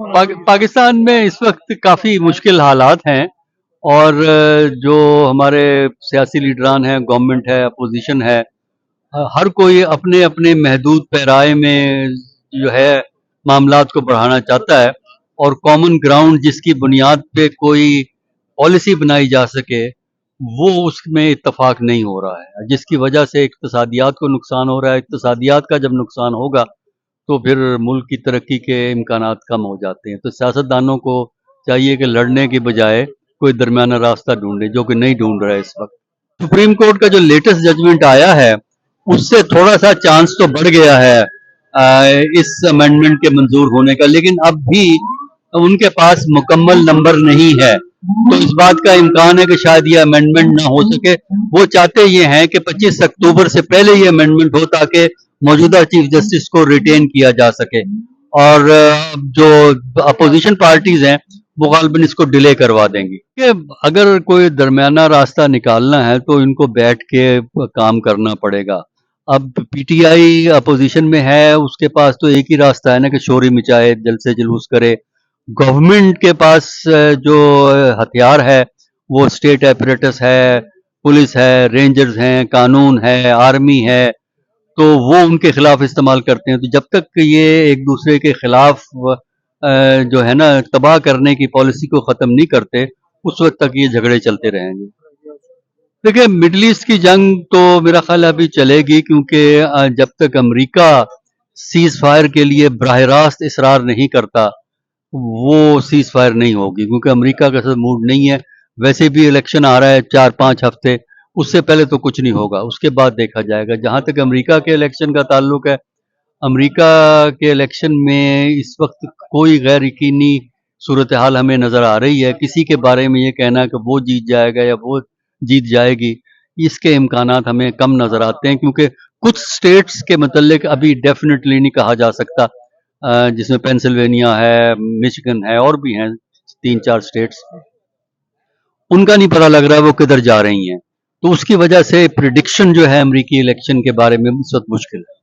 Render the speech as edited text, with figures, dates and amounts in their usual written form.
पाकिस्तान में इस वक्त काफ़ी मुश्किल हालात हैं और जो हमारे सियासी लीडरान हैं, गवर्नमेंट है, अपोजिशन है, हर कोई अपने अपने महदूद पैराए में जो है मामलात को बढ़ाना चाहता है और कॉमन ग्राउंड जिसकी बुनियाद पे कोई पॉलिसी बनाई जा सके वो उसमें इत्तफाक नहीं हो रहा है, जिसकी वजह से इक्तसादियात को नुकसान हो रहा है। इक्तसादियात का जब नुकसान होगा तो फिर मुल्क की तरक्की के इम्कानात कम हो जाते हैं। तो सियासतदानों को चाहिए कि लड़ने के बजाय कोई दरमियाना रास्ता ढूंढे, जो कि नहीं ढूंढ रहा है इस वक्त। सुप्रीम कोर्ट का जो लेटेस्ट जजमेंट आया है उससे थोड़ा सा चांस तो बढ़ गया है इस अमेंडमेंट के मंजूर होने का, लेकिन अब भी उनके पास मुकम्मल नंबर नहीं है, तो इस बात का इम्कान है कि शायद ये अमेंडमेंट ना हो सके। वो चाहते ये हैं कि 25 अक्टूबर से पहले ये अमेंडमेंट हो ताकि मौजूदा चीफ जस्टिस को रिटेन किया जा सके, और जो अपोजिशन पार्टीज हैं वो गालबन इसको डिले करवा देंगी। कि अगर कोई दरमियाना रास्ता निकालना है तो इनको बैठ के काम करना पड़ेगा। अब पीटीआई अपोजिशन में है, उसके पास तो एक ही रास्ता है ना कि शोरी मचाए, जलसे जुलूस करे। गवर्नमेंट के पास जो हथियार है वो स्टेट एपरेटस है, पुलिस है, रेंजर्स हैं, कानून है, आर्मी है, तो वो उनके खिलाफ इस्तेमाल करते हैं। तो जब तक ये एक दूसरे के खिलाफ जो है ना तबाह करने की पॉलिसी को ख़त्म नहीं करते, उस वक्त तक ये झगड़े चलते रहेंगे। देखिए, मिडल ईस्ट की जंग तो मेरा ख्याल अभी चलेगी, क्योंकि जब तक अमेरिका सीज फायर के लिए बराह रास्त इसरार नहीं करता वो सीज फायर नहीं होगी, क्योंकि अमेरिका का सब मूड नहीं है। वैसे भी इलेक्शन आ रहा है 4-5 हफ्ते, उससे पहले तो कुछ नहीं होगा, उसके बाद देखा जाएगा। जहां तक अमेरिका के इलेक्शन का ताल्लुक है, अमेरिका के इलेक्शन में इस वक्त कोई गैर यकीनी सूरत हाल हमें नज़र आ रही है। किसी के बारे में ये कहना कि वो जीत जाएगा या वो जीत जाएगी, इसके इम्कानात हमें कम नज़र आते हैं, क्योंकि कुछ स्टेट्स के मतलब अभी डेफिनेटली नहीं कहा जा सकता, जिसमें पेंसिल्वेनिया है, मिशिगन है, और भी हैं 3-4 स्टेट्स, उनका नहीं पता लग रहा है वो किधर जा रही हैं। तो उसकी वजह से प्रिडिक्शन जो है अमेरिकी इलेक्शन के बारे में इस वक्त मुश्किल है।